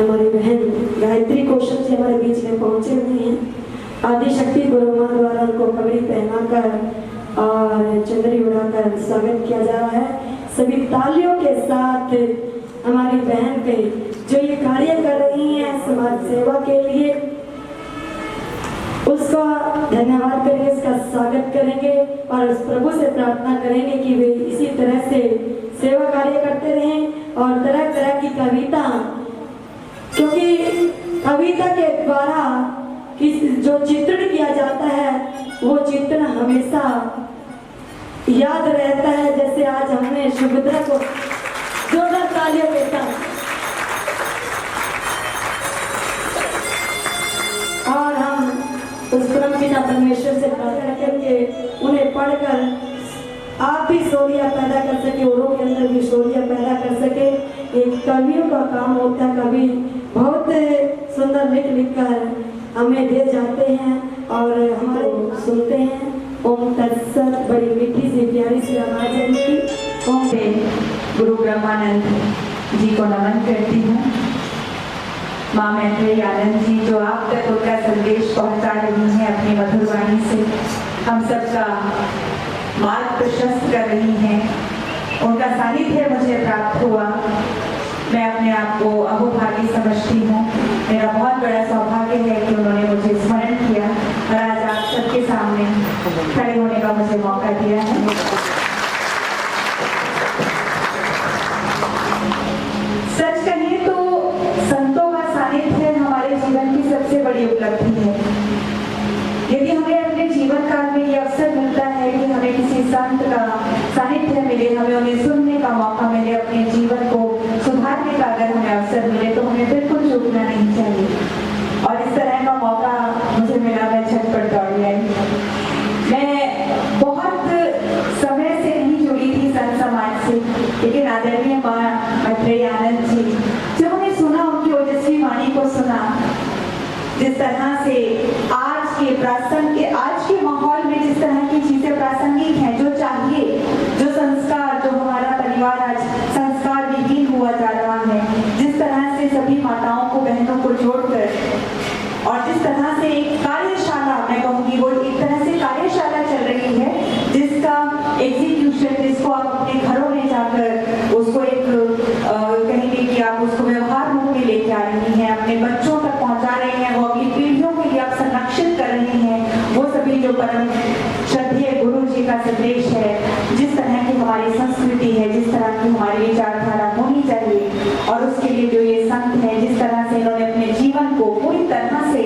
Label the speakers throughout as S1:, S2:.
S1: हमारी बहन गायत्री कौशल जी हमारे बीच में पहुंचे हुए हैं। आदि शक्ति गुरु माँ द्वारा उनको पगड़ी पहनाकर और चुनरी उड़ाकर स्वागत किया जा रहा है। सभी तालियों के साथ हमारी बहन के जो ये कार्य कर रही हैं समाज सेवा के लिए, उसका धन्यवाद करेंगे, उसका स्वागत करेंगे और उस प्रभु से प्रार्थना करेंगे कि वे इसी तरह से सेवा कार्य करते रहें और तरह तरह की कविता, क्योंकि कविता के द्वारा जो चित्रण किया जाता है वो चित्रण हमेशा याद रहता है। जैसे आज हमने सुभद्रा को जोरदार तालियों के साथ और हम उस परमपिता परमेश्वर से प्रार्थना करके उन्हें पढ़कर आप भी शौर्य पैदा कर सके, औरों के अंदर भी शौर्य पैदा कर सके। एक कवियों का काम होता है, कवि बहुत सुंदर लिख कर हमें दे जाते हैं और हमारे सुनते हैं। ओम तत्सत। बड़ी मीठी सी प्यारी सी आवाज है इनकी।
S2: ओम पे गुरु ब्रह्मानंद जी को नमन करती हूँ। माँ मैत्रेयी आनंद जी जो आप तक उनका संदेश पहुँचा रही हैं अपनी मधुर वाणी से, हम सबका मार्ग प्रशस्त कर रही हैं। उनका सानिध्य मुझे प्राप्त हुआ, मैं अपने आप को अहोभागी समझती हूँ। मेरा बहुत बड़ा सौभाग्य है कि उन्होंने मुझे स्मरण किया और आज आप सबके सामने खड़े होने का मुझे मौका दिया है। सच कहिए तो संतों का सानिध्य हमारे जीवन की सबसे बड़ी उपलब्धि है। यदि हमें अपने जीवन काल में ये अवसर मिलता है कि हमें किसी संत का सानिध्य मिले, हमें उन्हें सुनने का मौका मिले, अपने जीवन को सुधारने का अगर हमें अवसर मिले तो हमें बिल्कुल चूकना नहीं चाहिए। और इस तरह का मौका मुझे मिला, मैं झटपट दौड़ी आई। मैं बहुत समय से नहीं जुड़ी थी संत समाज से, लेकिन आदरणीय माँ मैत्रेयी आनंद जी, जब उन्हें सुना, उनकी ओजस्वी वाणी को सुना, जिस तरह से आज के माहौल में जिस तरह की चीजें प्रासंगिक हैं, जो चाहिए, जो संस्कार, जो हमारा परिवार आज संस्कार विहीन हुआ जा रहा है, जिस तरह से सभी माताओं को, बहनों को जोड़कर और जिस तरह से एक कार्यशाला, मैं कहूँगी वो एक तरह से कार्यशाला चल रही है, जिसका एग्जीक्यूशन, जिसको आप अपने घरों में जाकर उसको एक कहेंगे कि आप उसको व्यवहार रूप में लेके आ रही हैं, अपने बच्चों तक पहुँचा रही हैं, वो अगली पीढ़ियों के लिए आप संरक्षित कर रही हैं। वो सभी जो परम श्रद्धेय गुरु जी का संदेश है, जिस तरह की हमारी संस्कृति है, जिस तरह की हमारी विचारधारा होनी चाहिए, और उसके लिए जो ये संत है, जिस तरह से इन्होंने अपने जीवन को पूरी तरह से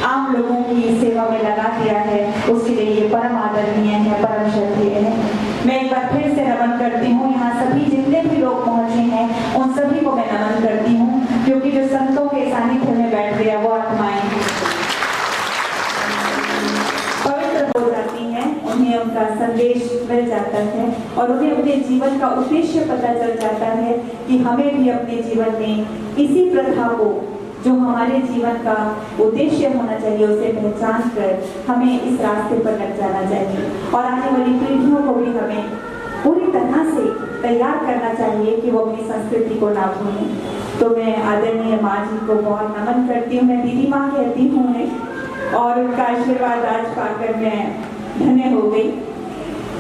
S2: आम लोगों की सेवा में लगा दिया है, उसके लिए ये परम आदरणीय है, परम श्रद्धेय है। मैं एक बार फिर से नमन करती हूँ। यहाँ सभी जितने भी लोग पहुँचे हैं उन सभी को मैं नमन करती हूँ, क्योंकि जो संतों के सानिध्य में बैठ गया वो आत्माएं पवित्र हो जाती हैं, उन्हें उनका संदेश मिल जाता है और उन्हें अपने जीवन का उद्देश्य पता चल जाता है कि हमें भी अपने जीवन में इसी प्रथा को, जो हमारे जीवन का उद्देश्य होना चाहिए, उसे पहचान कर हमें इस रास्ते पर लग जाना चाहिए और आने वाली पीढ़ियों को भी हमें पूरी तरह से तैयार करना चाहिए कि वो अपनी संस्कृति को ना भूलें। तो मैं आदरणीय माँ जी को बहुत नमन करती हूँ, मैं दीदी माँ कहती हूँ उन्हें, और उनका आशीर्वाद आज पाकर मैं धन्य हो गई।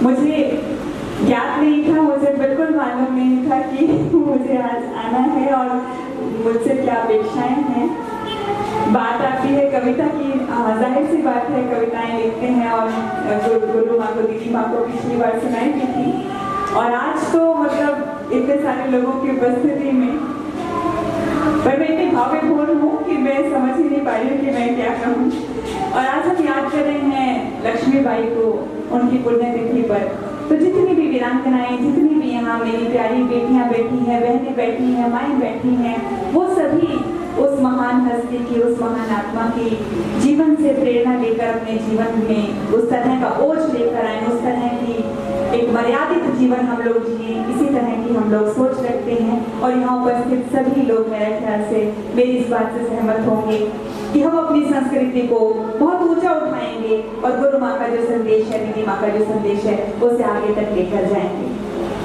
S2: मुझे ज्ञात नहीं था, मुझे बिल्कुल मालूम नहीं था कि मुझे आज आना है और मुझसे क्या अपेक्षाएं हैं। बात आती है कविता की, जाहिर सी बात है कविताएं लिखते हैं और गुरु माँ को, दीदी माँ को पिछली बार सुनाई भी थी, और आज तो मतलब इतने सारे लोगों की उपस्थिति में पर मैं इतनी भावविभोर हूँ कि मैं समझ ही नहीं पा रही हूँ कि मैं क्या कहूँ। और आज हम याद कर रहे हैं लक्ष्मीबाई को, उनकी पुण्यतिथि पर। तो जितनी भी वीरांगनाएं, जितनी भी यहाँ मेरी प्यारी बेटियाँ बैठी हैं, बहनें बैठी हैं, माएँ बैठी हैं, वो सभी उस महान हस्ती की, उस महान आत्मा की जीवन से प्रेरणा लेकर अपने जीवन में उस तरह का ओज लेकर आए, उस तरह की एक मर्यादित जीवन हम लोग जिए, इसी तरह की हम लोग सोच रखते हैं। और यहाँ उपस्थित सभी लोग मेरे ख्याल से मेरी इस बात से सहमत होंगे कि हम अपनी संस्कृति को बहुत ऊंचा उठाएंगे और गुरु माँ का जो संदेश है, दीदी माँ का जो संदेश है, उसे आगे तक लेकर जाएंगे।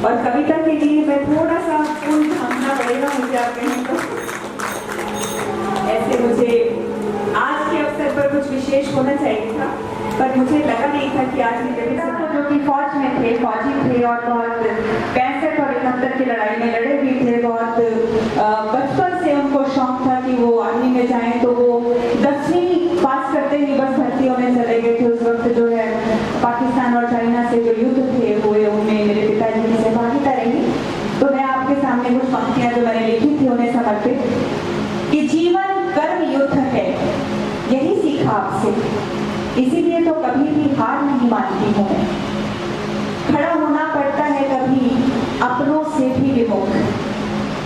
S2: और कविता के लिए मैं थोड़ा सा फूल थामना पड़ेगा मुझे, आप कहें तो विशेष होना चाहिए था, पर मुझे लगा नहीं था कि आज मेरे पिता जो कि फौज में थे, फौजी थे और बहुत 65 और 71 की लड़ाई में लड़े भी थे। बहुत बचपन से उनको शौक था कि वो आर्मी में जाएं, तो वो 10वीं पास करते ही बस भर्ती होने चले गए थे। उस वक्त जो है पाकिस्तान और चाइना से जो युद्ध थे हुए, उनमें मेरे पिताजी की सहभागिता रही। तो मैं आपके सामने कुछ पंक्तियां जो मैंने लिखी थी उन्हें समर्पित, कि जीवन कर्म युद्ध है, यही सीखा आपसे, इसीलिए तो कभी भी हार नहीं मानती हूँ मैं। खड़ा होना पड़ता है कभी अपनों से भी विमुख,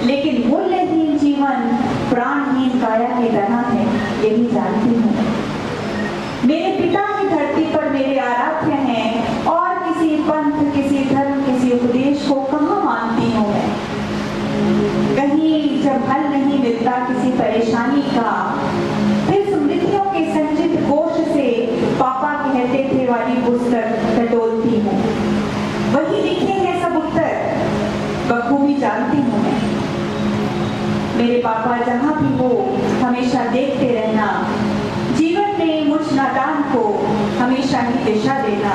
S2: लेकिन मूल्यहीन जीवन प्राणहीन काया की तरह है, यही जानती हूँ। मेरे पिता ही धरती पर मेरे आराध्य हैं, और किसी पंथ, किसी धर्म, किसी उपदेश को कहाँ मानती हूँ मैं। कहीं जब हल नहीं मिलता किसी परेशानी का, फिर स्मृतियों के संचित कोश से पापा कहते थे वाली पुस्तक टटोलती हूँ। वही लिखे हैं सब उत्तर, बखूबी जानती हूँ मैं। मेरे पापा जहाँ भी हो हमेशा देखते रहना, जीवन में मुझ नादान को हमेशा ही दिशा देना।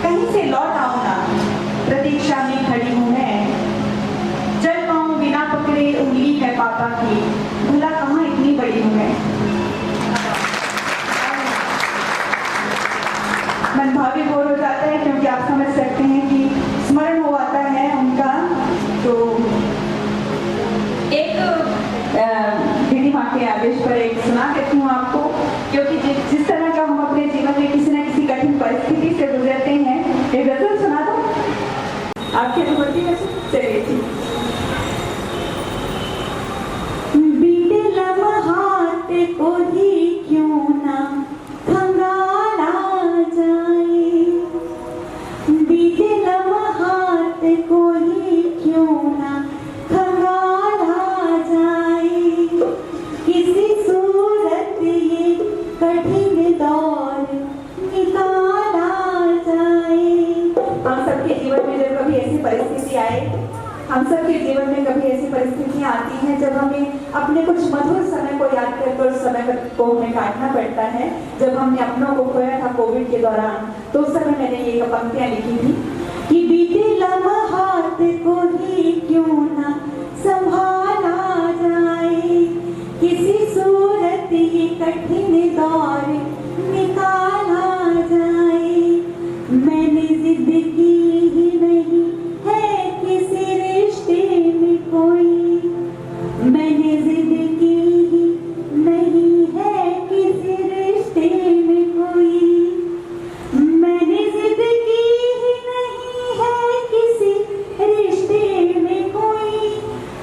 S2: कहीं से लौट आओ ना, प्रतीक्षा में खड़ी हूँ मैं, चल पाऊँ बिना पकड़े उंगली है पापा की, भला कहाँ इतनी बड़ी हूँ मैं। मन भावी बोर हो जाता है, क्योंकि आप समझ सकते हैं कि स्मरण हो आता है उनका। तो एक दीदी माँ के आदेश पर एक सुना देती हूँ आपको, क्योंकि जिस तरह का हम अपने जीवन में किसी न किसी कठिन परिस्थिति से गुजरते हैं। एक गजल सुना दो आपके अनुमति है? चलिए ठीक। बीते लम्हात को ही क्यों ना खंगाला जाए, बीते लम्हात को ही क्यों ना खंगाला जाए, किसी सूरत ये कठिन दौर निकाला जाए। हम सबके जीवन में जब कभी ऐसी परिस्थिति आए, हम सबके जीवन में कभी ऐसी परिस्थितियां आती हैं जब हमें अपने कुछ मधुर समय को याद करके उस समय को हमें काटना पड़ता है। जब हमने अपनों को खोया था कोविड के दौरान, तो उस समय मैंने ये पंक्तियां लिखी थी कि बीते लम्हात को ही क्यों ना संभाला जाए, किसी सूरत ये कठिन दौर निकाला जाए। मैंने जिद की ही नहीं है किसी रिश्ते में कोई, मैंने जिद की ही नहीं है किसी रिश्ते में कोई, मैंने जिद की ही नहीं है किसी रिश्ते में कोई।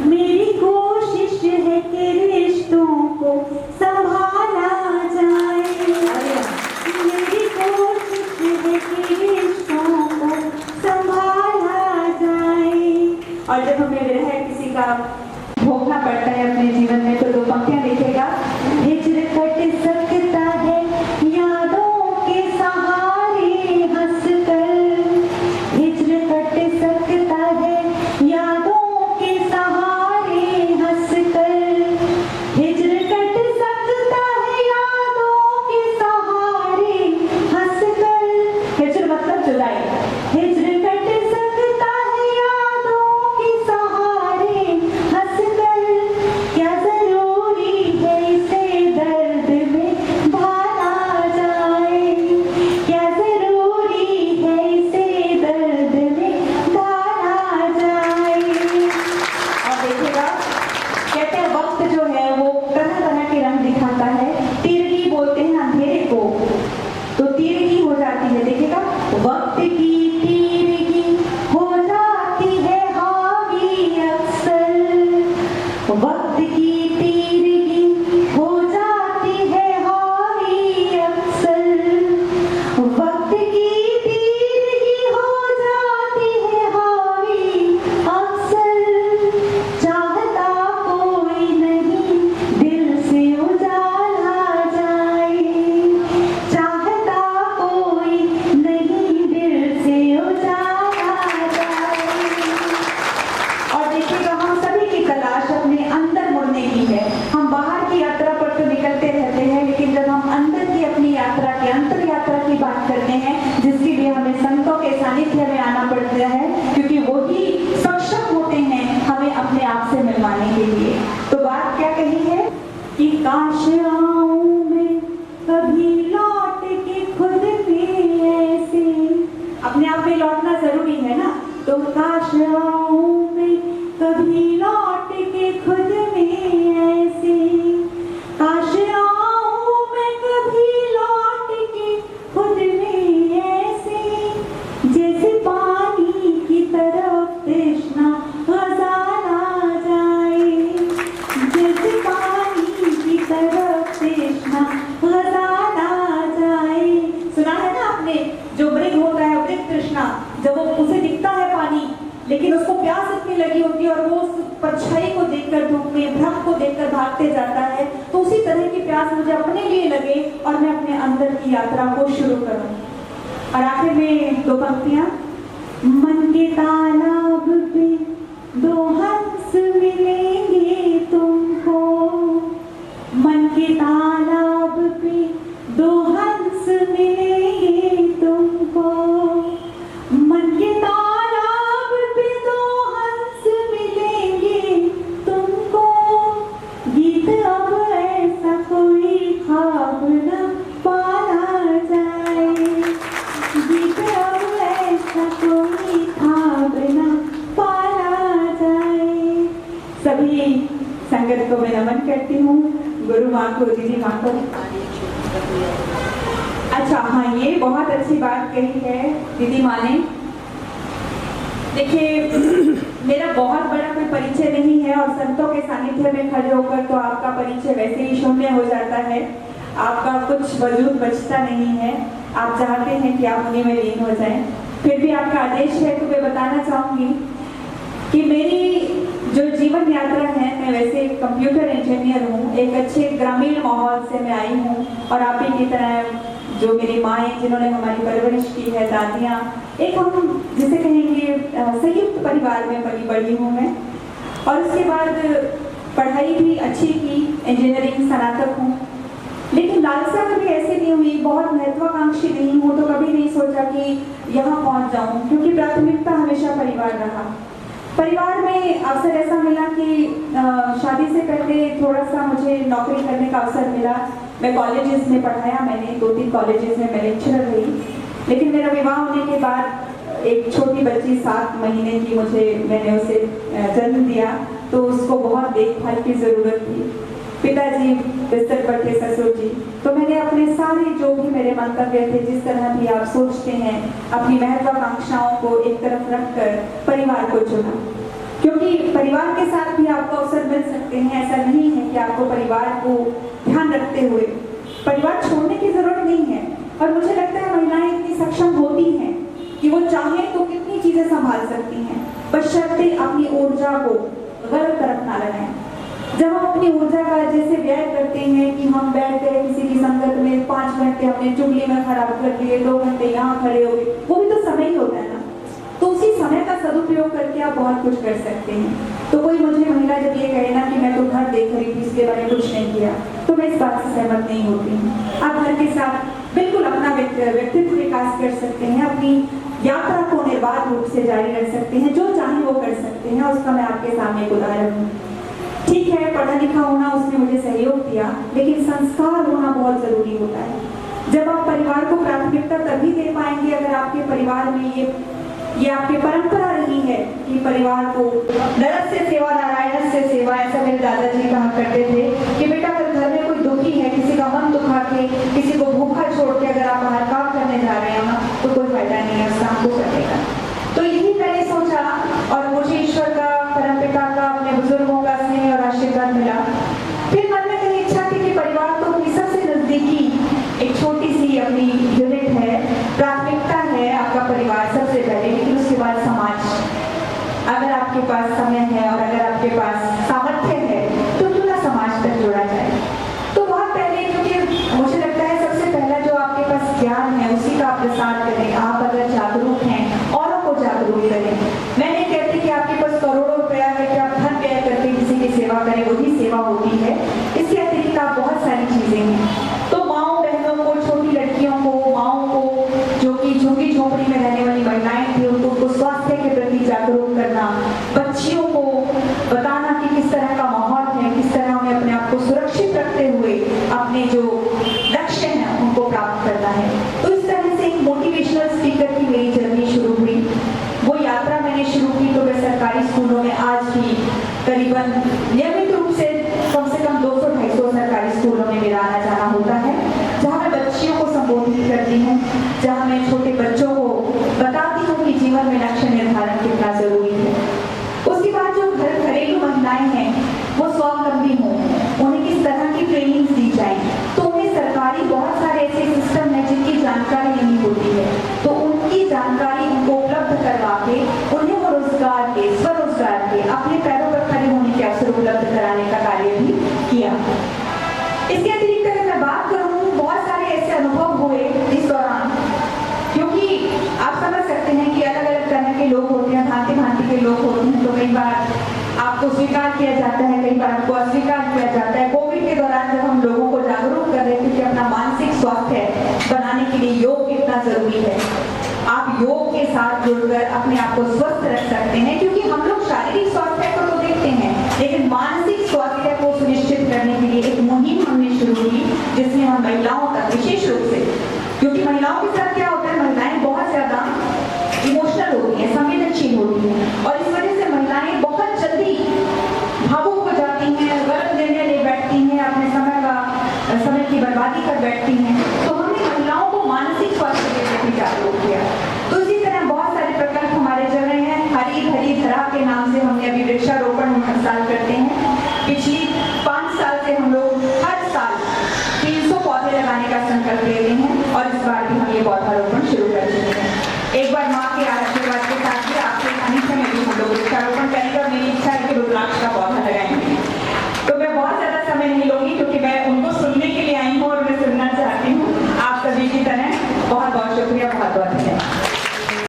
S2: मेरी कोशिश है कि रिश्तों को संभाला जाए, मेरी कोशिश है कि रिश्तों को संभाला जाए। और जब हमें विरह किसी का भोगना पड़ता है अपने जीवन में, तो दो पंक्तियां लिखेगा। हिजर कट सकता है यादों के सहारे हंसकर, हिजर कट सकता है यादों के सहारे हंसकर, हिजर कट सकता है यादों के सहारे हंसकर। हिजर मतलब जुदाई, हिजर कट सकता है यादों के सहारे हंसकर, क्या जरूरी है इसे दर्द में ढाला जाए, क्या जरूरी है इसे दर्द में ढाला जाए। और देखिएगा, कहते हैं वक्त जो है वो तरह तरह के रंग दिखाता है। तिरगी बोलते हैं अंधेरे को, तो तिरगी हो जाती है। देखिएगा, वक्त की तिरगी हो जाती है हावी अक्सर, वक्त की तिरगी हो जाती है हावी अक्सर, वक्त की तिरगी हो जाती है हावी अक्सर। चाहता कोई नहीं दिल से उजाला जाए, चाहता कोई नहीं दिल से उजाला जाए। और देखिएगा, हम सभी की तलाश अपने अंदर मुड़ने काश आऊं मैं कभी लौट के खुद में ऐसे, अपने आप में लौटना जरूरी है ना, तो काश आऊं मैं कभी लौट के खुद में ऐसे, काश आऊं मैं कभी लौट के खुद में ऐसे, जैसे पानी की तरफ तृष्णा गजाल आ जाए, जैसे पानी की तरफ तृष्णा गजाल आ जाए। सुना है ना आपने, जो मृग होता है, मृग तृष्णा, जब वो उसे दिखता है पानी, लेकिन उसको प्यास इतनी लगी होती है और वो उस परछाई को देखकर, धूप में भ्रम को देखकर भागते जाता है, तो उसी तरह की प्यास मुझे अपने लिए लगे और मैं अपने अंदर की यात्रा को शुरू करूं। और आखिर में दो पंक्तियां, मन के तालाब पे दो हंस मिलेंगे तुमको, मन के तालाब पे दो हंस मिलेंगे तुमको, मन के तालाब पे दो हंस मिलेंगे तुमको, गीत अब ऐसा कोई ख्वाब न पाला जाए, गीत अब ऐसा कोई ख्वाब न पाला जाए। सभी संगत को मैं नमन करती हूँ, गुरु माँ को, दीदी माँ को। अच्छा हाँ, ये बहुत अच्छी बात कही है दीदी माँ ने। देखिए, मेरा बहुत बड़ा कोई परिचय नहीं है और संतों के सानिध्य में खड़े होकर तो आपका परिचय वैसे ही शून्य हो जाता है, आपका कुछ वजूद बचता नहीं है। आप चाहते हैं कि आप उन्हीं में लीन हो जाएं, फिर भी आपका आदेश है तो मैं बताना चाहूँगी कि मेरी जो जीवन यात्रा है, मैं वैसे कंप्यूटर इंजीनियर हूँ, एक अच्छे ग्रामीण माहौल से मैं आई हूँ और आप ही की तरह जो मेरी माएँ जिन्होंने हमारी परवरिश की है, दादियाँ, एक हम जिसे कहेंगे संयुक्त परिवार में पली बड़ी हूँ मैं। और उसके बाद पढ़ाई भी अच्छी की, इंजीनियरिंग स्नातक हूँ, लेकिन लालसा कभी ऐसे नहीं हुई, बहुत महत्वाकांक्षी नहीं हूँ, तो कभी नहीं सोचा कि यहाँ पहुँच जाऊँ, क्योंकि प्राथमिकता हमेशा परिवार रहा। परिवार में अवसर ऐसा मिला कि शादी से पहले थोड़ा सा मुझे नौकरी करने का अवसर मिला। मैं कॉलेजेस में पढ़ाया, मैंने 2-3 कॉलेजेस में मैं लेक्चरर रही, लेकिन मेरा विवाह होने के बाद एक छोटी बच्ची 7 महीने की मैंने उसे जन्म दिया, तो उसको बहुत देखभाल की ज़रूरत थी। पिताजी बिस्तर पर थे, ससुर जी, तो मैंने अपने सारे जो भी मेरे मंतव्य थे, जिस तरह भी आप सोचते हैं, अपनी महत्वाकांक्षाओं को एक तरफ रखकर परिवार को चुना, क्योंकि परिवार के साथ भी आपको अवसर मिल सकते हैं। ऐसा नहीं है कि आपको परिवार को ध्यान रखते हुए परिवार छोड़ने की जरूरत नहीं है। और मुझे लगता है महिलाएं इतनी सक्षम होती हैं कि वो चाहें तो कितनी चीजें संभाल सकती हैं, बशर्ते अपनी ऊर्जा को गलत तरफ ना लगाएं। जब हम अपनी ऊर्जा का जैसे व्यय करते हैं कि हम बैठ गए किसी की संगत में, 5 घंटे हमने चुगली में खराब कर लिए, 2 घंटे यहाँ खड़े हो गए, वो भी तो समय ही होता है ना, तो उसी समय का सदुपयोग करके आप बहुत कुछ कर सकते हैं। तो कोई मुझे महिला जब ये कहे ना कि मैं तो घर देख रही थी, इसके बारे में कुछ नहीं किया, तो मैं इस बात से सहमत नहीं होती हूँ। आप घर के साथ बिल्कुल अपना व्यक्तित्व विकास कर सकते हैं, अपनी यात्रा को निर्बाध रूप से जारी रख सकते हैं, जो चाहे वो कर सकते हैं। उसका मैं आपके सामने एक उदाहरण हूँ। ठीक है, पढ़ा लिखा होना उसने मुझे सहयोग दिया, लेकिन संस्कार होना बहुत जरूरी होता है। जब आप परिवार को प्राथमिकता तभी दे पाएंगे अगर आपके परिवार में ये आपकी परंपरा रही है कि परिवार को नरक से सेवा नारायण से सेवा, ऐसा मेरे दादाजी कहा करते थे कि बेटा अगर घर में कोई दुखी है, किसी का मन दुखा के, किसी को भूखा छोड़ के अगर आप बाहर काम करने जा रहे हैं ना, तो कोई फायदा नहीं है उस काम को करने का। तो यही मैंने सोचा और मुझे ईश्वर का, परमपिता का, अपने बुजुर्गों का स्नेह और आशीर्वाद मिला। फिर मन में कहीं इच्छा थी कि परिवार तो अपनी सबसे नजदीकी एक छोटी सी अपनी यूनिट है, प्राथमिकता है आपका परिवार सबसे पहले, लेकिन उसके बाद समाज। अगर आपके पास समय है और अगर आपके पास सामर्थ्य है तो क्यों ना समाज तक जोड़ा जाए। तो बहुत पहले, क्योंकि मुझे लगता है सबसे पहला जो आपके पास ज्ञान है उसी का आप प्रसार करें। आप अगर जागरूक हैं, औरों को जागरूक करें। मैं नहीं कहती कि आपके पास करोड़ों रुपया है कि आप धन व्यय करके किसी की सेवा करें, वही सेवा होती है। इसके अतिरिक्त आप बहुत सारी चीजें हैं। तो माओ बहनों को, छोटी लड़कियों को, माओ को, जो कि झुग्गी झोपड़ी में रहने वाली महिलाएं थी, उनको स्वास्थ्य के प्रति जागरूक करना, बच्चियों को बताना कि किस तरह सरकारी स्कूलों में आज भी करीबन नियमित रूप से कम 200-250 सरकारी स्कूलों में मेरा आना जाना होता है, जहाँ मैं बच्चियों को संबोधित करती हूँ, जहाँ मैं छोटे बच्चों को बताती हूँ कि जीवन में लक्ष्य निर्धारण कितना जरूरी है। उसके बाद जो घरेलू महिलाएं हैं वो स्वावलंबी हों, उन्हें किस तरह की ट्रेनिंग दी जाए, तो उन्हें सरकारी बहुत सारे ऐसे सिस्टम है जिनकी जानकारी नहीं होती है, तो उनकी जानकारी उनको उपलब्ध करवा के उन्हें वो रोजगार के, स्वरोजगार के, अपने पैरों पर खड़े होने के अवसर उपलब्ध कराने का कार्य भी किया। इसके अतिरिक्त अगर मैं बात करूं, बहुत सारे ऐसे अनुभव हुए इस दौरान, क्योंकि आप समझ सकते हैं कि अलग अलग तरह के लोग होते हैं, भांति भांति के लोग होते हैं, तो कई बार आपको स्वीकार किया जाता है, कई बार आपको अस्वीकार किया जाता है। कोविड के दौरान जब हम लोगों को जागरूक कर रहे थे कि अपना मानसिक स्वास्थ्य बनाने के लिए योग कितना जरूरी है, आप योग के साथ जुड़कर अपने आप को स्वस्थ रख सकते हैं, क्योंकि हम लोग शारीरिक स्वास्थ्य